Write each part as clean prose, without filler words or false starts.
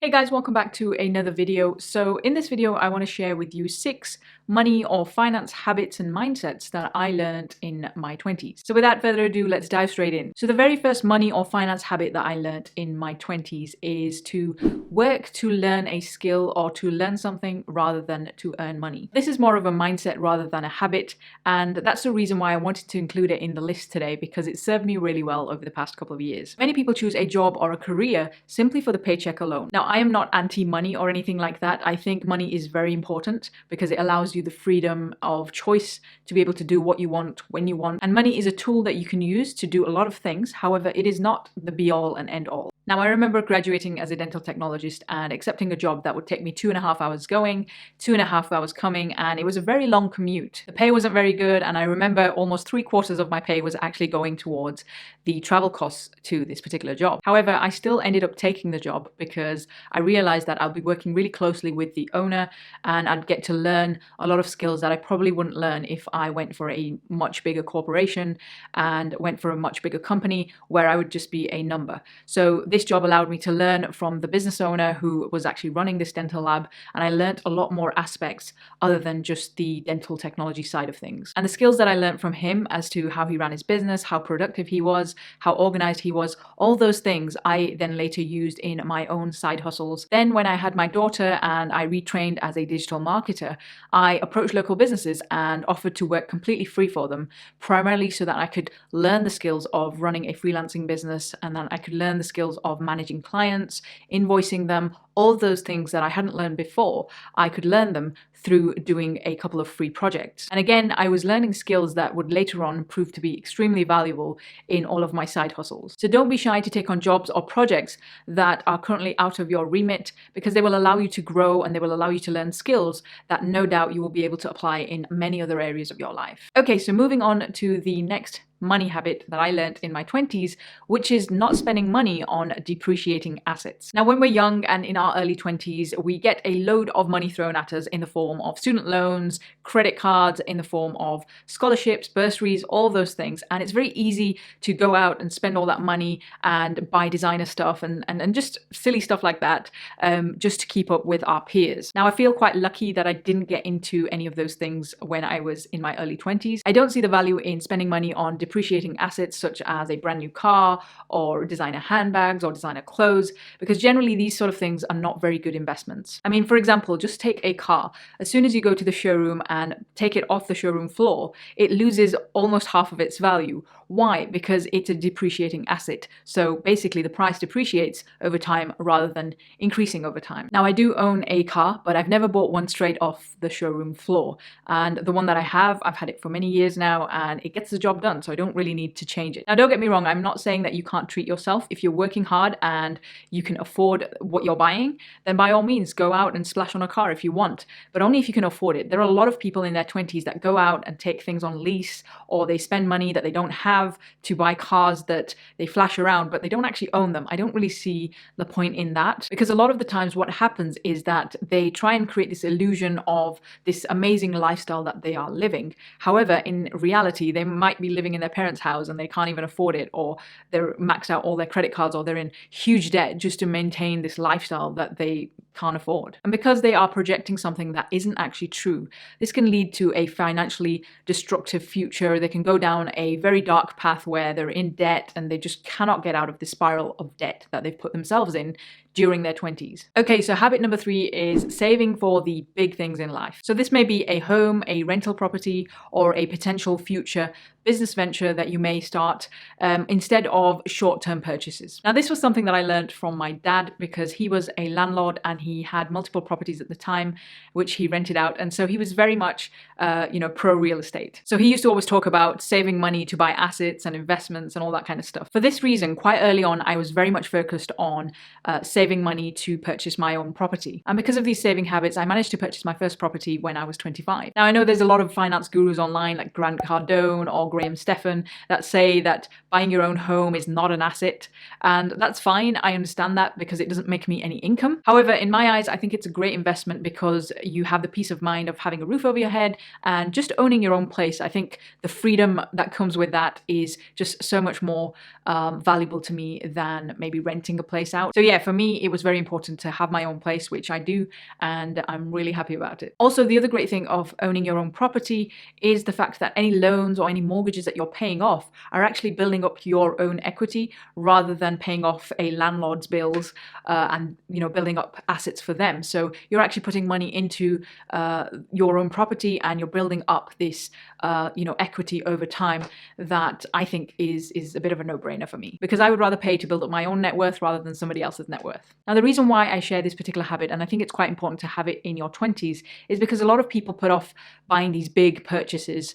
Hey guys, welcome back to another video. So in this video, I want to share with you 6 money or finance habits and mindsets that I learned in my 20s. So without further ado, let's dive straight in. So the very first money or finance habit that I learned in my 20s is to work to learn a skill or to learn something rather than to earn money. This is more of a mindset rather than a habit, and that's the reason why I wanted to include it in the list today, because it served me really well over the past couple of years. Many people choose a job or a career simply for the paycheck alone. Now, I am not anti-money or anything like that. I think money is very important because it allows you the freedom of choice to be able to do what you want when you want. And money is a tool that you can use to do a lot of things. However, it is not the be-all and end-all. Now, I remember graduating as a dental technologist and accepting a job that would take me 2.5 hours going, 2.5 hours coming, and it was a very long commute. The pay wasn't very good, and I remember almost 3/4 of my pay was actually going towards the travel costs to this particular job. However, I still ended up taking the job because I realized that I'll be working really closely with the owner and I'd get to learn a lot of skills that I probably wouldn't learn if I went for a much bigger corporation and went for a much bigger company where I would just be a number. So this job allowed me to learn from the business owner who was actually running this dental lab, and I learned a lot more aspects other than just the dental technology side of things. And the skills that I learned from him as to how he ran his business, how productive he was, how organized he was, all those things I then later used in my own side hustles. Then when I had my daughter and I retrained as a digital marketer, I approached local businesses and offered to work completely free for them, primarily so that I could learn the skills of running a freelancing business, and then I could learn the skills of managing clients, invoicing them, all those things that I hadn't learned before. I could learn them through doing a couple of free projects. And again, I was learning skills that would later on prove to be extremely valuable in all of my side hustles. So don't be shy to take on jobs or projects that are currently out of your remit, because they will allow you to grow and they will allow you to learn skills that no doubt you will be able to apply in many other areas of your life. Okay, so moving on to the next money habit that I learned in my 20s, which is not spending money on depreciating assets. Now, when we're young and in our early 20s, we get a load of money thrown at us in the form of student loans, credit cards, in the form of scholarships, bursaries, all those things. And it's very easy to go out and spend all that money and buy designer stuff and just silly stuff like that, just to keep up with our peers. Now, I feel quite lucky that I didn't get into any of those things when I was in my early 20s. I don't see the value in spending money on depreciating assets such as a brand new car or designer handbags or designer clothes, because generally these sort of things are not very good investments. I mean, for example, just take a car. As soon as you go to the showroom and take it off the showroom floor, it loses almost half of its value. Why? Because it's a depreciating asset. So basically the price depreciates over time rather than increasing over time. Now, I do own a car, but I've never bought one straight off the showroom floor. And the one that I have, I've had it for many years now, and it gets the job done. So I don't really need to change it. Now, don't get me wrong. I'm not saying that you can't treat yourself. If you're working hard and you can afford what you're buying, then by all means, go out and splash on a car if you want, but only if you can afford it. There are a lot of people in their 20s that go out and take things on lease, or they spend money that they don't have to buy cars that they flash around, but they don't actually own them. I don't really see the point in that, because a lot of the times what happens is that they try and create this illusion of this amazing lifestyle that they are living. However, in reality, they might be living in their parents' house and they can't even afford it, or they're maxed out all their credit cards, or they're in huge debt just to maintain this lifestyle that they can't afford. And because they are projecting something that isn't actually true, this can lead to a financially destructive future. They can go down a very dark path where they're in debt and they just cannot get out of the spiral of debt that they've put themselves in during their 20s. Okay, so habit number 3 is saving for the big things in life. So this may be a home, a rental property, or a potential future business venture that you may start instead of short-term purchases. Now, this was something that I learned from my dad, because he was a landlord and he had multiple properties at the time which he rented out, and so he was very much pro real estate. So he used to always talk about saving money to buy assets and investments and all that kind of stuff. For this reason, quite early on, I was very much focused on saving money to purchase my own property. And because of these saving habits, I managed to purchase my first property when I was 25. Now, I know there's a lot of finance gurus online like Grant Cardone or Graham Stephan that say that buying your own home is not an asset. And that's fine. I understand that because it doesn't make me any income. However, in my eyes, I think it's a great investment because you have the peace of mind of having a roof over your head and just owning your own place. I think the freedom that comes with that is just so much more valuable to me than maybe renting a place out. So yeah, for me, it was very important to have my own place, which I do, and I'm really happy about it. Also, the other great thing of owning your own property is the fact that any loans or any mortgages that you're paying off are actually building up your own equity rather than paying off a landlord's bills and building up assets for them. So you're actually putting money into your own property and you're building up this equity over time that I think is a bit of a no-brainer for me, because I would rather pay to build up my own net worth rather than somebody else's net worth. Now, the reason why I share this particular habit, and I think it's quite important to have it in your 20s, is because a lot of people put off buying these big purchases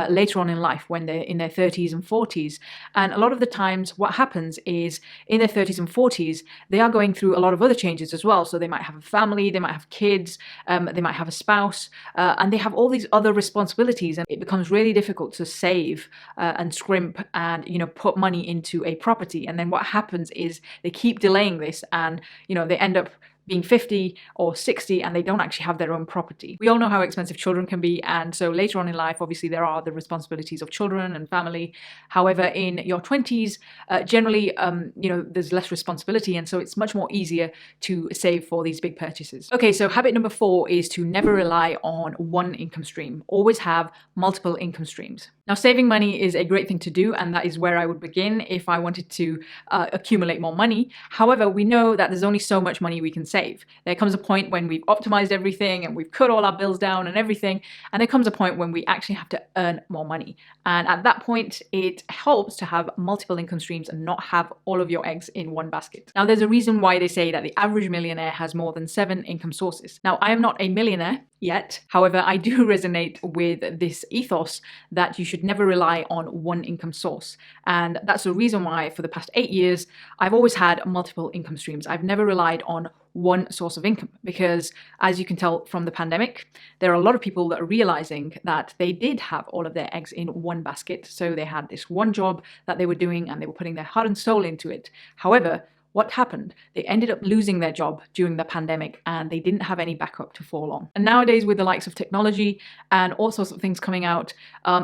later on in life when they're in their 30s and 40s. And a lot of the times what happens is in their 30s and 40s, they are going through a lot of other changes as well. So they might have a family, they might have kids, they might have a spouse, and they have all these other responsibilities, and it becomes really difficult to save and scrimp and put money into a property. And then what happens is they keep delaying this, and they end up being 50 or 60 and they don't actually have their own property. We all know how expensive children can be, and so later on in life, obviously there are the responsibilities of children and family. However, in your 20s, generally, there's less responsibility, and so it's much more easier to save for these big purchases. Okay, so habit number 4 is to never rely on one income stream. Always have multiple income streams. Now, saving money is a great thing to do, and that is where I would begin if I wanted to accumulate more money. However, we know that there's only so much money we can save. There comes a point when we've optimized everything and we've cut all our bills down and everything, and there comes a point when we actually have to earn more money. And at that point, it helps to have multiple income streams and not have all of your eggs in one basket. Now, there's a reason why they say that the average millionaire has more than 7 income sources. Now, I am not a millionaire yet. However, I do resonate with this ethos that you should never rely on one income source. And that's the reason why for the past 8 years, I've always had multiple income streams. I've never relied on one source of income, because as you can tell from the pandemic, there are a lot of people that are realizing that they did have all of their eggs in one basket. So they had this one job that they were doing and they were putting their heart and soul into it. However, what happened? They ended up losing their job during the pandemic and they didn't have any backup to fall on. And nowadays, with the likes of technology and all sorts of things coming out,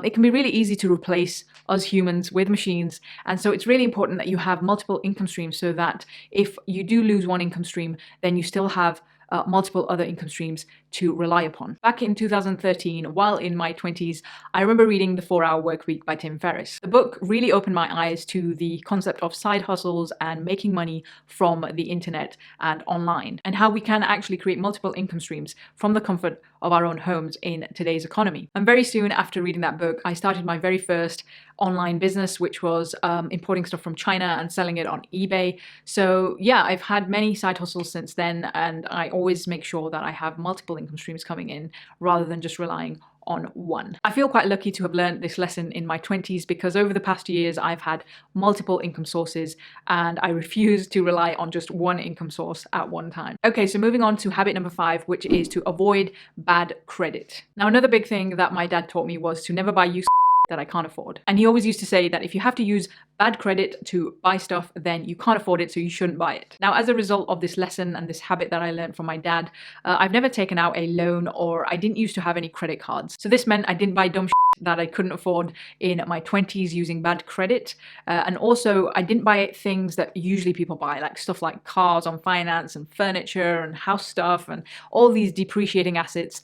it can be really easy to replace us humans with machines. And so it's really important that you have multiple income streams so that if you do lose one income stream, then you still have multiple other income streams to rely upon. Back in 2013, while in my 20s, I remember reading The 4-Hour Workweek by Tim Ferriss. The book really opened my eyes to the concept of side hustles and making money from the internet and online, and how we can actually create multiple income streams from the comfort of our own homes in today's economy. And very soon after reading that book, I started my very first online business, which was importing stuff from China and selling it on eBay. So yeah, I've had many side hustles since then, and I always make sure that I have multiple income streams coming in rather than just relying on one. I feel quite lucky to have learned this lesson in my 20s because over the past years I've had multiple income sources and I refuse to rely on just one income source at one time. Okay, so moving on to habit number 5, which is to avoid bad credit. Now, another big thing that my dad taught me was to never buy used that I can't afford. And he always used to say that if you have to use bad credit to buy stuff, then you can't afford it, so you shouldn't buy it. Now, as a result of this lesson and this habit that I learned from my dad, I've never taken out a loan, or I didn't used to have any credit cards. So this meant I didn't buy dumb that I couldn't afford in my 20s using bad credit. And also I didn't buy things that usually people buy, like stuff like cars on finance and furniture and house stuff and all these depreciating assets,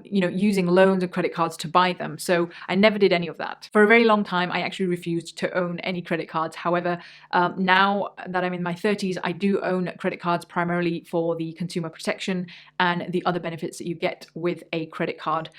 using loans and credit cards to buy them. So I never did any of that. For a very long time, I actually refused to own any credit cards. However, now that I'm in my 30s, I do own credit cards primarily for the consumer protection and the other benefits that you get with a credit card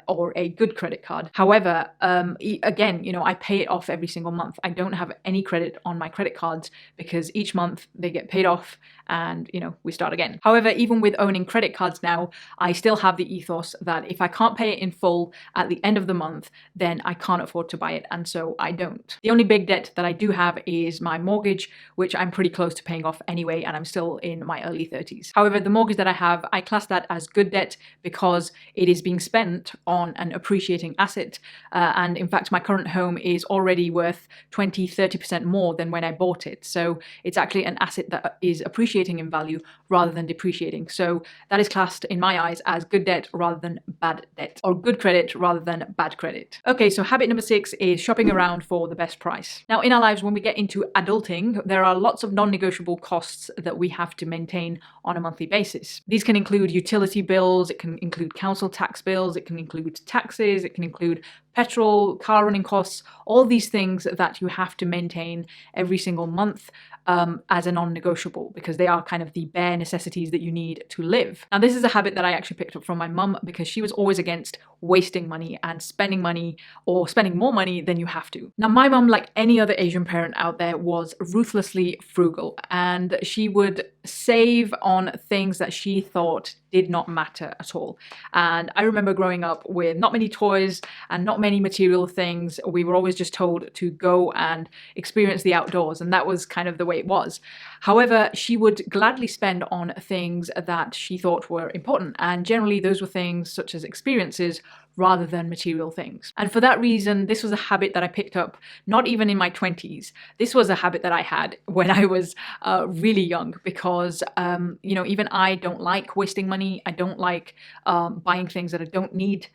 or a good credit card. However, again, I pay it off every single month. I don't have any credit on my credit cards because each month they get paid off and, we start again. However, even with owning credit cards now, I still have the ethos that if I can't pay it in full at the end of the month, then I can't afford to buy it. And so I don't. The only big debt that I do have is my mortgage, which I'm pretty close to paying off anyway, and I'm still in my early 30s. However, the mortgage that I have, I class that as good debt because it is being spent on an appreciating asset it. And in fact, my current home is already worth 20-30% more than when I bought it. So it's actually an asset that is appreciating in value rather than depreciating. So that is classed in my eyes as good debt rather than bad debt, or good credit rather than bad credit. Okay, so habit number 6 is shopping around for the best price. Now, in our lives, when we get into adulting, there are lots of non-negotiable costs that we have to maintain on a monthly basis. These can include utility bills, it can include council tax bills, it can include taxes, it can include petrol, car running costs, all these things that you have to maintain every single month as a non-negotiable, because they are kind of the bare necessities that you need to live. Now, this is a habit that I actually picked up from my mum, because she was always against wasting money and spending money, or spending more money than you have to. Now, my mum, like any other Asian parent out there, was ruthlessly frugal, and she would save on things that she thought did not matter at all. And I remember growing up with not many toys and not many material things. We were always just told to go and experience the outdoors, and that was kind of the way it was. However, she would gladly spend on things that she thought were important, and generally those were things such as experiences rather than material things. And for that reason, this was a habit that I picked up not even in my 20s. This was a habit that I had when I was really young, because even I don't like wasting money. I don't like buying things that I don't need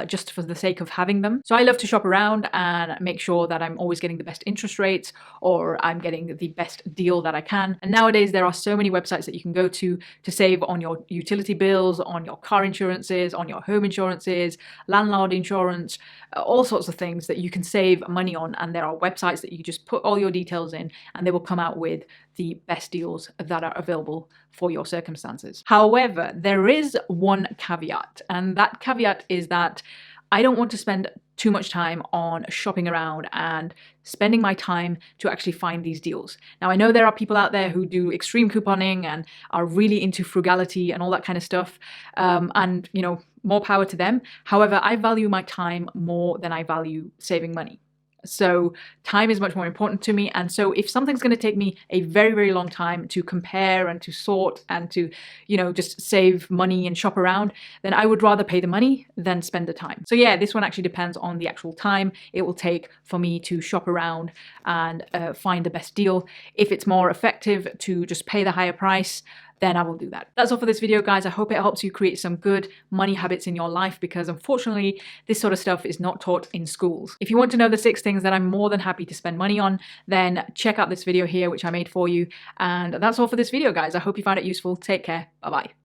just for the sake of having them. So I love to shop around and make sure that I'm always getting the best interest rates, or I'm getting the best deal that I can. And nowadays there are so many websites that you can go to save on your utility bills, on your car insurances, on your home insurances, landlord insurance, all sorts of things that you can save money on. And there are websites that you just put all your details in and they will come out with the best deals that are available for your circumstances. However, there is one caveat, and that caveat is that I don't want to spend too much time on shopping around and spending my time to actually find these deals. Now, I know there are people out there who do extreme couponing and are really into frugality and all that kind of stuff. And more power to them. However, I value my time more than I value saving money. So time is much more important to me. And so if something's going to take me a very, very long time to compare and to sort and to, just save money and shop around, then I would rather pay the money than spend the time. So yeah, this one actually depends on the actual time it will take for me to shop around and find the best deal. If it's more effective to just pay the higher price, then I will do that. That's all for this video, guys. I hope it helps you create some good money habits in your life, because unfortunately, this sort of stuff is not taught in schools. If you want to know the 6 things that I'm more than happy to spend money on, then check out this video here, which I made for you. And that's all for this video, guys. I hope you found it useful. Take care. Bye-bye.